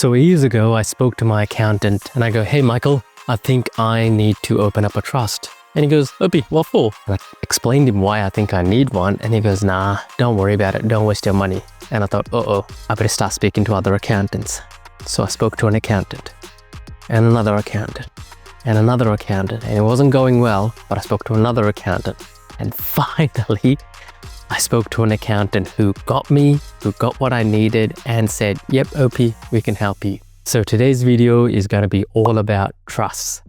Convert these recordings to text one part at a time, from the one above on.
So years ago, I spoke to my accountant and I go, "Hey, Michael, I think I need to open up a trust." And he goes, "Opie, what for?" And I explained him why I think I need one. And he goes, "Nah, don't worry about it. Don't waste your money." And I thought, I better start speaking to other accountants. So I spoke to an accountant and another accountant and another accountant. And it wasn't going well, but I spoke to another accountant. And finally, I spoke to an accountant who got what I needed and said, "Yep, Opie, we can help you." So today's video is going to be all about trusts.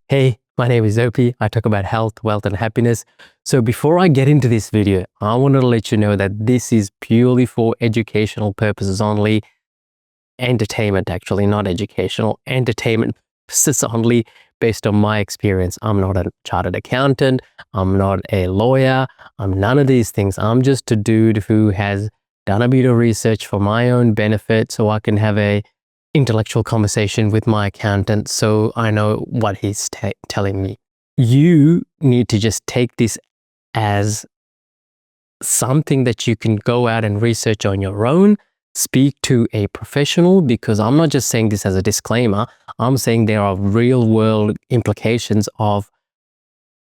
Hey, my name is Opie. I talk about health, wealth, and happiness. So before I get into this video, I wanted to let you know that this is purely for educational purposes only. Entertainment, actually, not educational. Entertainment purposes only based on my experience. I'm not a chartered accountant. I'm not a lawyer. I'm none of these things. I'm just a dude who has done a bit of research for my own benefit so I can have a intellectual conversation with my accountant so I know what he's telling me. You need to just take this as something that you can go out and research on your own, speak to a professional, because I'm not just saying this as a disclaimer. I'm saying there are real world implications of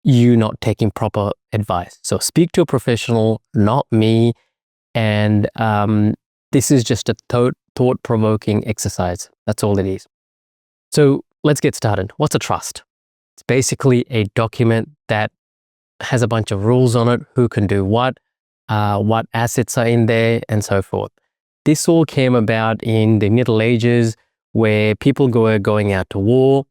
you not taking proper advice. So speak to a professional, not me. And this is just a thought-provoking exercise. That's all it is. So let's get started. What's a trust? It's basically a document that has a bunch of rules on it, who can do what assets are in there, and so forth. This all came about in the Middle Ages where people were going out to war.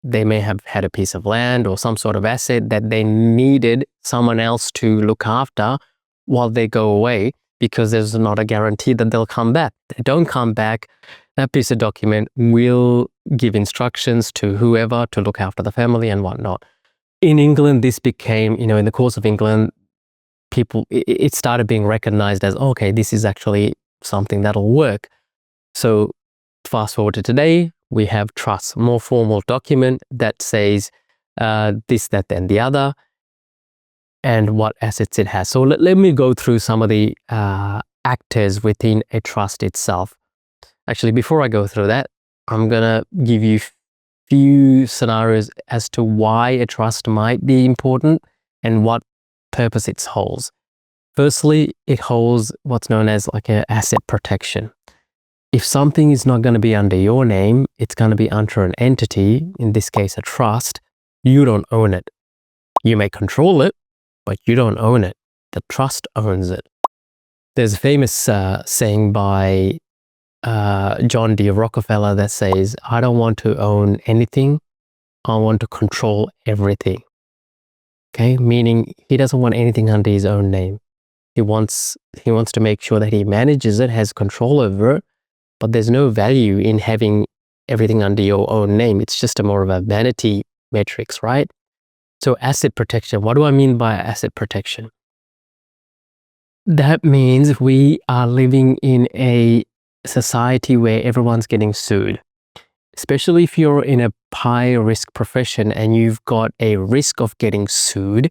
They may have had a piece of land or some sort of asset that they needed someone else to look after while they go away, because there's not a guarantee that they'll come back. If they don't come back, that piece of document will give instructions to whoever to look after the family and whatnot. In England, this became, in the course of England, it started being recognized as, okay, this is actually something that'll work. So fast forward to today, we have trusts, more formal document that says this, that, and the other, and what assets it has. So let me go through some of the actors within a trust itself. Actually, before I go through that, I'm gonna give you few scenarios as to why a trust might be important and what purpose it holds. Firstly, it holds what's known as like an asset protection. If something is not going to be under your name, it's going to be under an entity, in this case a trust. You don't own it. You may control it, but you don't own it. The trust owns it. There's a famous saying by John D. Rockefeller that says, "I don't want to own anything. I want to control everything." Okay, meaning he doesn't want anything under his own name. He wants to make sure that he manages it, has control over it, but there's no value in having everything under your own name. It's just more of a vanity metrics, right? So asset protection, what do I mean by asset protection? That means we are living in a society where everyone's getting sued. Especially if you're in a high risk profession and you've got a risk of getting sued,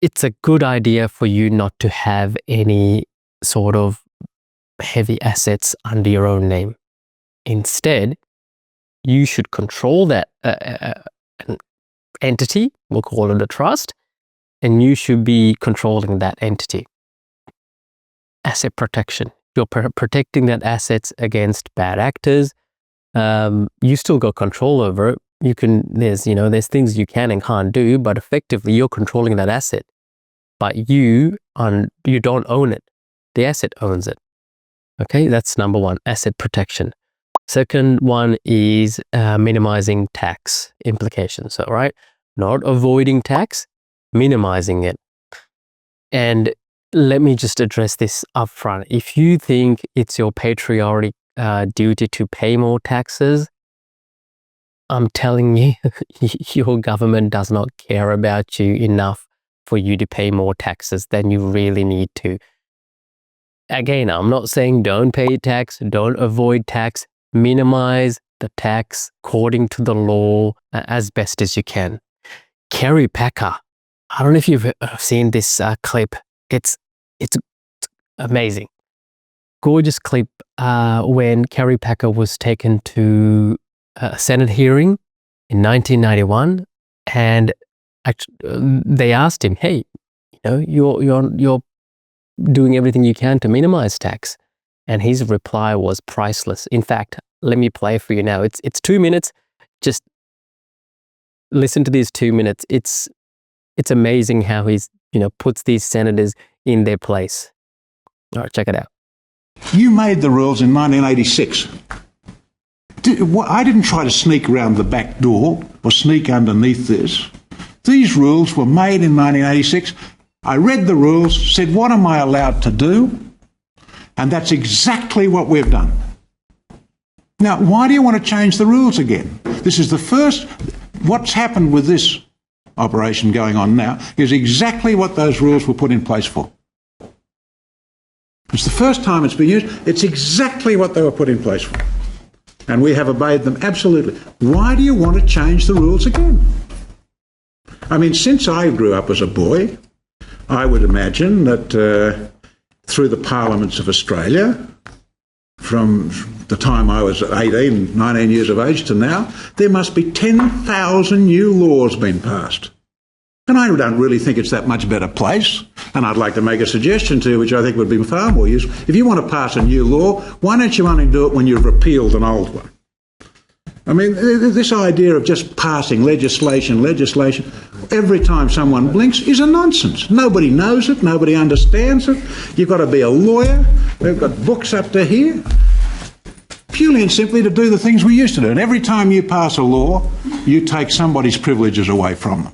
it's a good idea for you not to have any sort of heavy assets under your own name. Instead, you should control that entity, we'll call it a trust, and you should be controlling that entity. Asset protection. You're protecting that assets against bad actors. You still got control over it. There's things you can and can't do, but effectively you're controlling that asset. But you don't own it. The asset owns it. Okay, that's number one, asset protection. Second one is minimizing tax implications. All right, not avoiding tax, minimizing it. And let me just address this up front. If you think it's your patriotic duty to pay more taxes, I'm telling you, your government does not care about you enough for you to pay more taxes than you really need to. Again, I'm not saying don't pay tax, don't avoid tax, minimize the tax according to the law as best as you can. Kerry Packer. I don't know if you've seen this clip. It's amazing. Gorgeous clip when Kerry Packer was taken to a Senate hearing in 1991, and they asked him, "Hey, you're doing everything you can to minimize tax," and his reply was priceless. In fact, let me play for you now. It's 2 minutes. Just listen to these 2 minutes. It's amazing how he's puts these senators in their place. All right, check it out. You made the rules in 1986. I didn't try to sneak around the back door or sneak underneath this. These rules were made in 1986. I read the rules, said, what am I allowed to do? And that's exactly what we've done. Now, why do you want to change the rules again? This is the first. What's happened with this operation going on now is exactly what those rules were put in place for. It's the first time it's been used. It's exactly what they were put in place for. And we have obeyed them absolutely. Why do you want to change the rules again? I mean, since I grew up as a boy, I would imagine that through the parliaments of Australia, from the time I was 18, 19 years of age to now, there must be 10,000 new laws being passed. And I don't really think it's that much better place. And I'd like to make a suggestion to you, which I think would be far more useful. If you want to pass a new law, why don't you only do it when you've repealed an old one? I mean, this idea of just passing legislation, every time someone blinks is a nonsense. Nobody knows it, nobody understands it. You've got to be a lawyer. We've got books up to here. Purely and simply to do the things we used to do. And every time you pass a law, you take somebody's privileges away from them.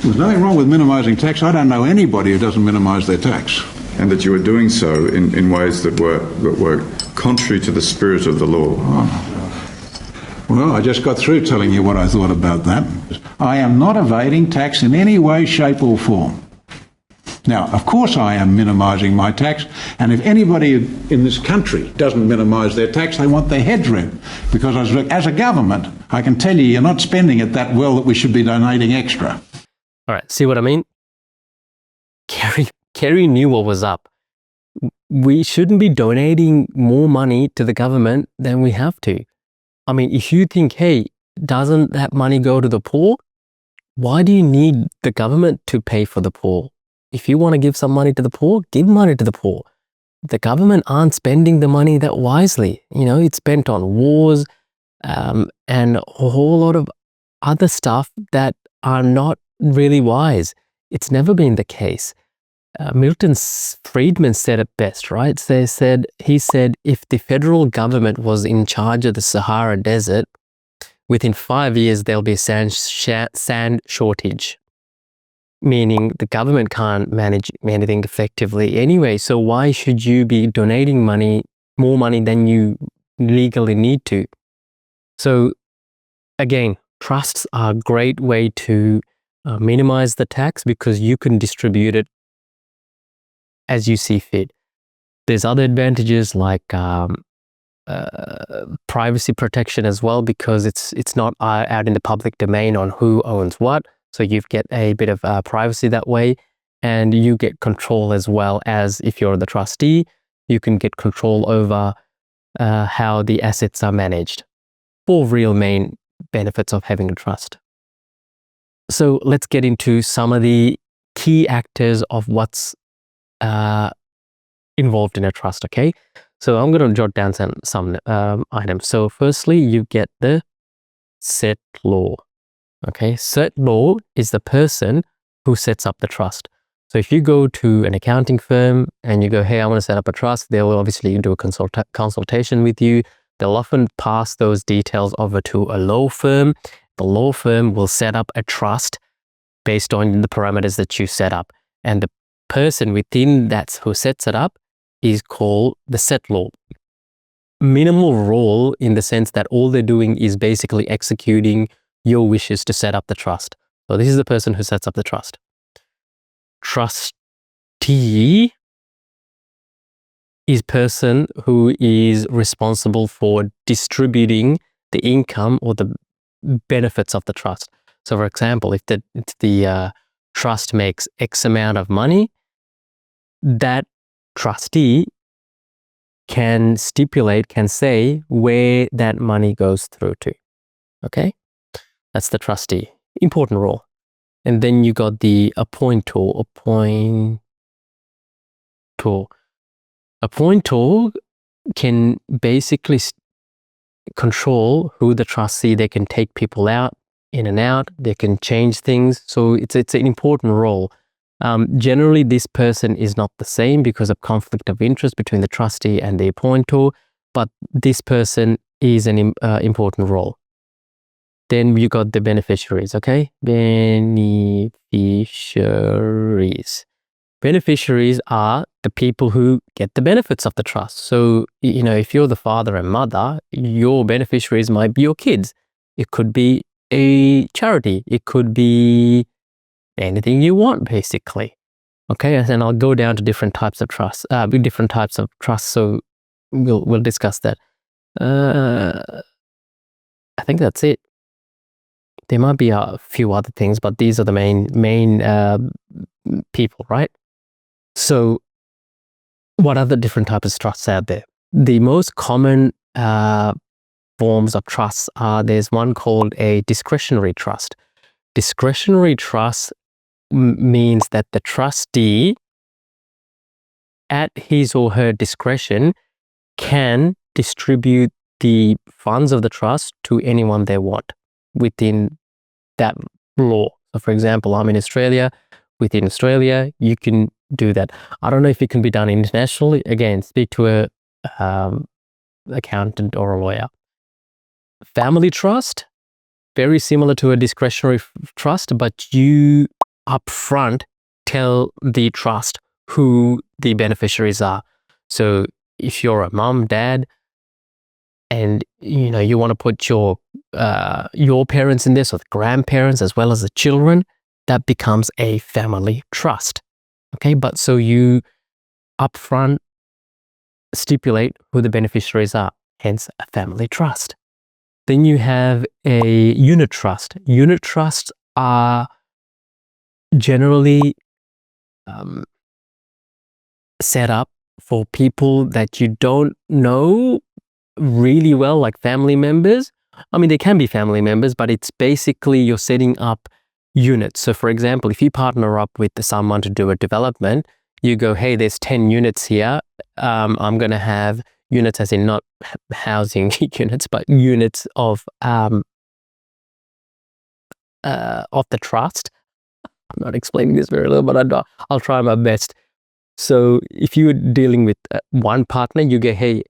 There's nothing wrong with minimising tax. I don't know anybody who doesn't minimise their tax. And that you were doing so in ways that were contrary to the spirit of the law. Oh. Well, I just got through telling you what I thought about that. I am not evading tax in any way, shape or form. Now, of course I am minimising my tax, and if anybody in this country doesn't minimise their tax, they want their heads read. Because as a government, I can tell you, you're not spending it that well that we should be donating extra. All right, see what I mean? Kerry knew what was up. We shouldn't be donating more money to the government than we have to. I mean, if you think, hey, doesn't that money go to the poor? Why do you need the government to pay for the poor? If you want to give some money to the poor, give money to the poor. The government aren't spending the money that wisely. It's spent on wars and a whole lot of other stuff that are not really wise. It's never been the case. Milton Friedman said it best, right? He said, if the federal government was in charge of the Sahara Desert, within 5 years, there'll be a sand shortage. Meaning the government can't manage anything effectively anyway. So why should you be donating more money than you legally need to? So again, trusts are a great way to minimize the tax because you can distribute it as you see fit. There's other advantages like privacy protection as well, because it's not out in the public domain on who owns what. So you get a bit of privacy that way, and you get control as well. As if you're the trustee, you can get control over how the assets are managed. 4 real main benefits of having a trust. So let's get into some of the key actors of what's involved in a trust, okay? So I'm going to jot down some items. So firstly, you get the settlor. Okay, settlor is the person who sets up the trust. So if you go to an accounting firm and you go, hey, I want to set up a trust, they'll obviously do a consultation with you. They'll often pass those details over to a law firm. The law firm will set up a trust based on the parameters that you set up. And the person within that who sets it up is called the settlor. Minimal role in the sense that all they're doing is basically executing your wishes to set up the trust. So this is the person who sets up the trust. Trustee is person who is responsible for distributing the income or the benefits of the trust. So, for example, if the trust makes X amount of money, that trustee can say where that money goes through to. Okay, that's the trustee. Important role. And then you got the appointor. Appointor can basically control who the trustee. They can take people out, in and out. They can change things. So it's an important role. Generally, this person is not the same because of conflict of interest between the trustee and the appointor, but this person is an important role. Then you got the beneficiaries, okay? Beneficiaries. Beneficiaries are the people who get the benefits of the trust. So, if you're the father and mother, your beneficiaries might be your kids. It could be a charity. It could be anything you want, basically. Okay, and I'll go down to different types of trusts. So we'll discuss that. I think that's it. There might be a few other things, but these are the main people, right? So, what other different types of trusts out there? The most common forms of trusts there's one called a discretionary trust. Discretionary trust means that the trustee, at his or her discretion, can distribute the funds of the trust to anyone they want within that law. So, for example, I'm in Australia. Within Australia, you can do that. I don't know if it can be done internationally. Again, speak to a accountant or a lawyer. Family trust, very similar to a discretionary trust, but you upfront tell the trust who the beneficiaries are. So if you're a mom, dad, and you want to put your parents in this, or the grandparents as well as the children, that becomes a family trust. Okay, but so you upfront stipulate who the beneficiaries are, hence a family trust. Then you have a unit trust. Unit trusts are generally set up for people that you don't know really well, like family members. I mean, they can be family members, but it's basically you're setting up units. So, for example, if you partner up with someone to do a development, you go, hey, there's 10 units here. I'm going to have units as in not housing units, but units of the trust. I'm not explaining this very well, but I'll try my best. So if you're dealing with one partner, you go, hey,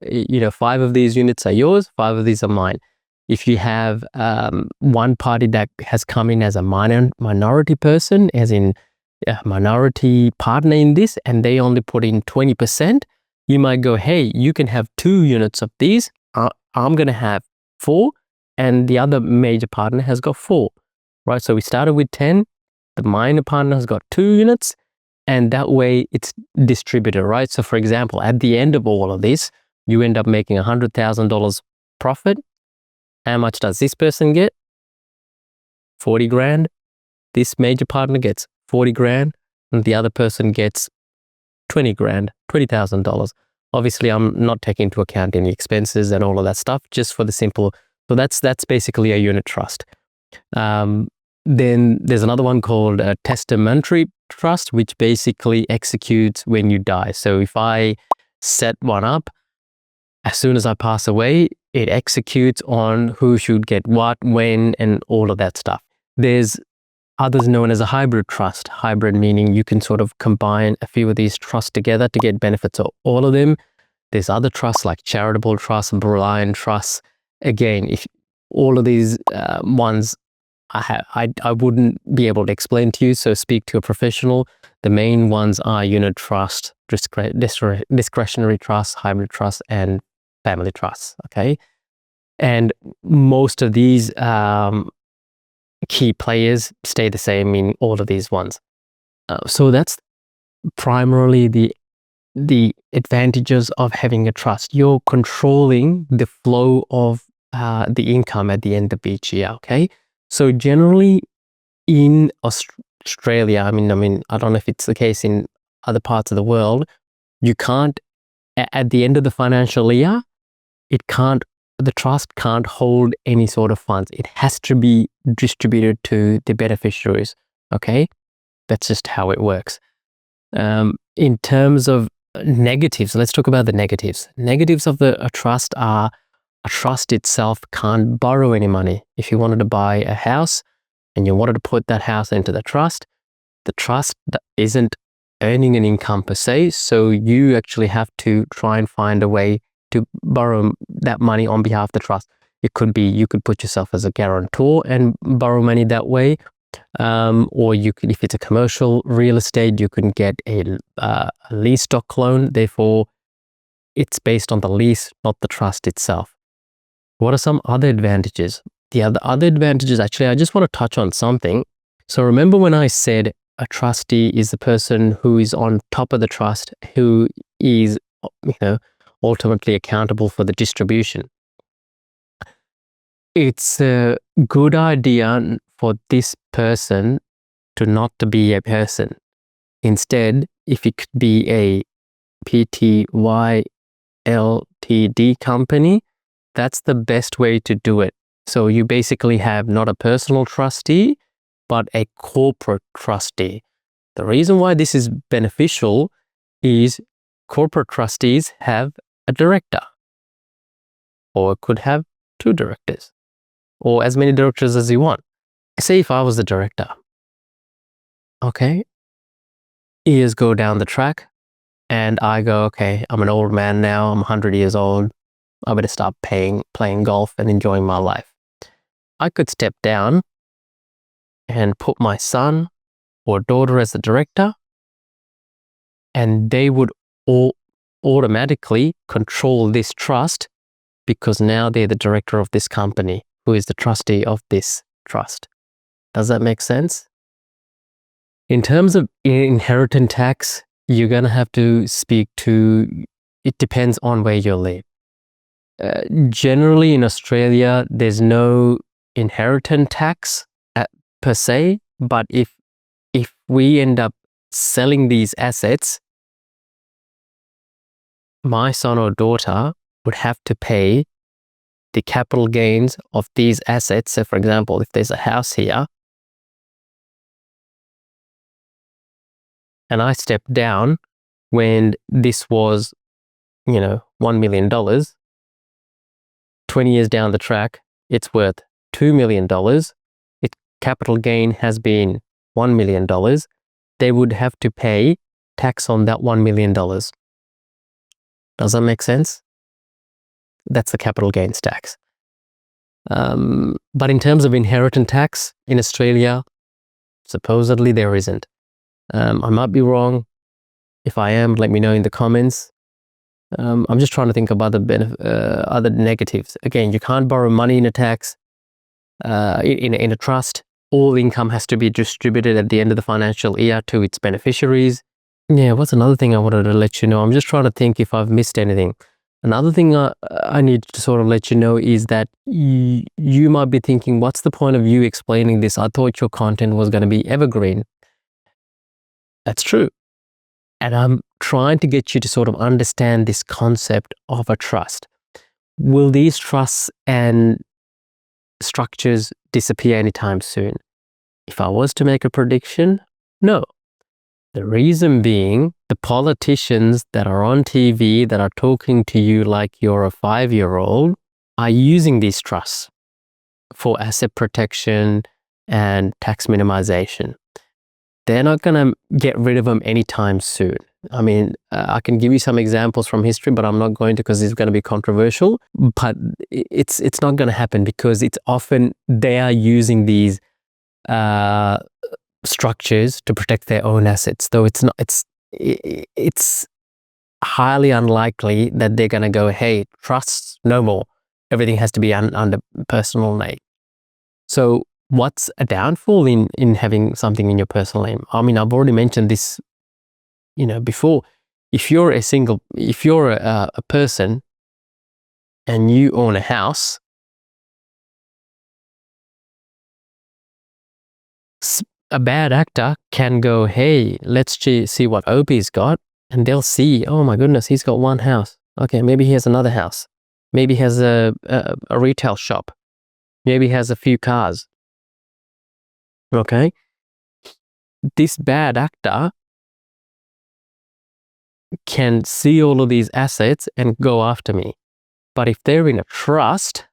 5 of these units are yours, 5 of these are mine. If you have one party that has come in as a minority person, as in a minority partner in this, and they only put in 20%, you might go, hey, you can have 2 units of these. I'm going to have 4, and the other major partner has got 4, right? So we started with 10. The minor partner has got 2 units. And that way it's distributed, right? So for example, at the end of all of this, you end up making $100,000 profit. How much does this person get? 40 grand. This major partner gets 40 grand, and the other person gets 20 grand, $20,000. Obviously, I'm not taking into account any expenses and all of that stuff, just for the simple. So that's basically a unit trust. Then there's another one called a testamentary trust, which basically executes when you die. So if I set one up, as soon as I pass away, it executes on who should get what, when, and all of that stuff. There's others known as a hybrid trust. Hybrid meaning you can sort of combine a few of these trusts together to get benefits of all of them. There's other trusts like charitable trusts, blind trusts. Again, if all of these ones, I wouldn't be able to explain to you, so speak to a professional. The main ones are unit trust, discretionary trust, hybrid trust, and family trusts, okay? And most of these key players stay the same in all of these ones. So that's primarily the the advantages of having a trust. You're controlling the flow of the income at the end of each year. Okay, so generally in Australia, I mean, I don't know if it's the case in other parts of the world. You can't, at the end of the financial year, the trust can't hold any sort of funds. It has to be distributed to the beneficiaries. Okay, that's just how it works. In terms of negatives, let's talk about the negatives. Negatives of a trust are a trust itself can't borrow any money. If you wanted to buy a house and you wanted to put that house into the trust isn't earning an income per se, so you actually have to try and find a way to borrow that money on behalf of the trust. It could be you could put yourself as a guarantor and borrow money that way, or you could, if it's a commercial real estate, you can get a lease stock loan. Therefore, it's based on the lease, not the trust itself. What are some other advantages? The other advantages, actually, I just want to touch on something. So remember when I said a trustee is the person who is on top of the trust, who is, ultimately accountable for the distribution. It's a good idea for this person to not to be a person. Instead, if it could be a Pty Ltd company, that's the best way to do it. So you basically have not a personal trustee, but a corporate trustee. The reason why this is beneficial is corporate trustees have a director, or it could have 2 directors, or as many directors as you want. Say if I was the director, okay, years go down the track and I go, okay, I'm an old man now, I'm 100 years old, I better start playing golf and enjoying my life. I could step down and put my son or daughter as the director, and they would all automatically control this trust because now they're the director of this company, who is the trustee of this trust. Does that make sense? In terms of inheritance tax, you're going to have to speak to, it depends on where you live. Generally in Australia, there's no inheritance tax per se, but if we end up selling these assets, my son or daughter would have to pay the capital gains of these assets. So for example, if there's a house here and I step down when this was, $1 million, 20 years down the track, it's worth $2 million. Its capital gain has been $1 million. They would have to pay tax on that $1 million. Does that make sense? That's the capital gains tax. But in terms of inheritance tax in Australia, supposedly there isn't. I might be wrong. If I am, let me know in the comments. I'm just trying to think of other negatives. Again, you can't borrow money in a tax, in a trust. All income has to be distributed at the end of the financial year to its beneficiaries. Yeah, what's another thing I wanted to let you know? I'm just trying to think if I've missed anything. Another thing I need to sort of let you know is that you might be thinking, what's the point of you explaining this? I thought your content was going to be evergreen. That's true. And I'm trying to get you to sort of understand this concept of a trust. Will these trusts and structures disappear anytime soon? If I was to make a prediction, no. The reason being, the politicians that are on TV that are talking to you like you're a 5-year-old are using these trusts for asset protection and tax minimization. They're not going to get rid of them anytime soon. I mean, I can give you some examples from history, but I'm not going to because it's going to be controversial. But it's not going to happen because it's often they are using these structures to protect their own assets. Though it's highly unlikely that they're going to go, hey, trusts no more. Everything has to be under personal name. So what's a downfall in having something in your personal name? I mean, I've already mentioned this, before. if you're a person and you own a house, a bad actor can go, hey, let's see what Opie's got. And they'll see, oh my goodness, he's got one house. Okay, maybe he has another house. Maybe he has a retail shop. Maybe he has a few cars. Okay? This bad actor can see all of these assets and go after me. But if they're in a trust,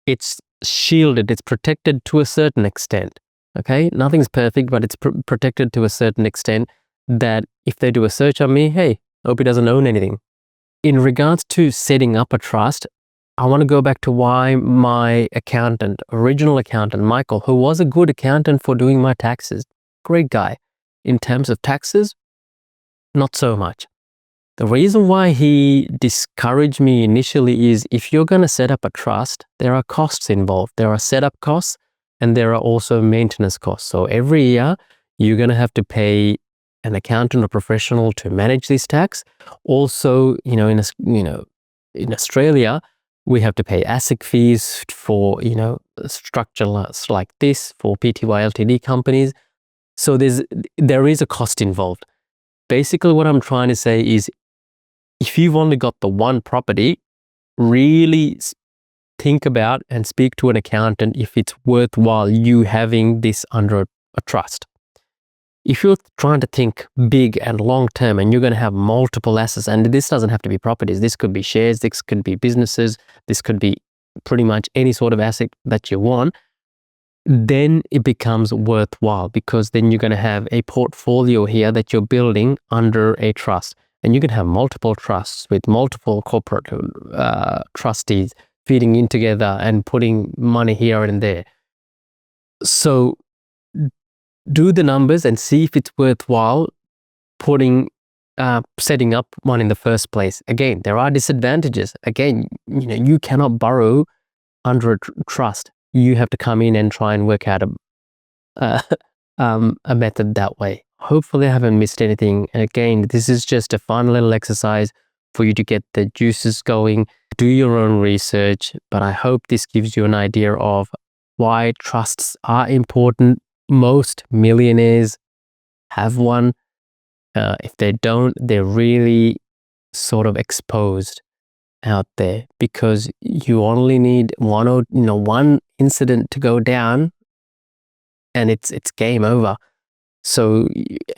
it's shielded, it's protected to a certain extent. Okay? Nothing's perfect, but it's protected to a certain extent that if they do a search on me, hey, Opie doesn't own anything. In regards to setting up a trust, I want to go back to why my original accountant, Michael, who was a good accountant for doing my taxes, great guy. In terms of taxes, not so much. The reason why he discouraged me initially is if you're going to set up a trust, there are costs involved. There are setup costs and there are also maintenance costs. So every year you're going to have to pay an accountant or professional to manage this tax. Also, in Australia, we have to pay ASIC fees for, structures like this for PTY Ltd companies. So there is a cost involved. Basically, what I'm trying to say is if you've only got the one property, really think about and speak to an accountant if it's worthwhile you having this under a trust. If you're trying to think big and long term and you're going to have multiple assets, and this doesn't have to be properties, this could be shares, this could be businesses, this could be pretty much any sort of asset that you want, then it becomes worthwhile because then you're going to have a portfolio here that you're building under a trust. And you can have multiple trusts with multiple corporate trustees feeding in together and putting money here and there. So do the numbers and see if it's worthwhile setting up one in the first place. Again, there are disadvantages. Again, you cannot borrow under a trust. You have to come in and try and work out a method that way. Hopefully I haven't missed anything. And again, this is just a fun little exercise for you to get the juices going. Do your own research, but I hope this gives you an idea of why trusts are important. Most millionaires have one. If they don't, they're really sort of exposed out there because you only need one incident to go down and it's game over. So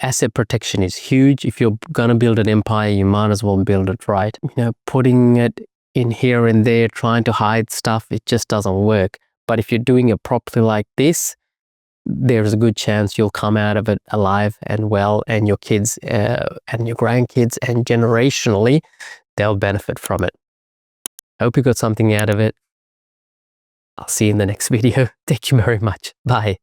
asset protection is huge. If you're going to build an empire, you might as well build it right. Putting it in here and there, trying to hide stuff, it just doesn't work. But if you're doing it properly like this, there's a good chance you'll come out of it alive and well, and your kids and your grandkids and generationally, they'll benefit from it. I hope you got something out of it. I'll see you in the next video. Thank you very much. Bye.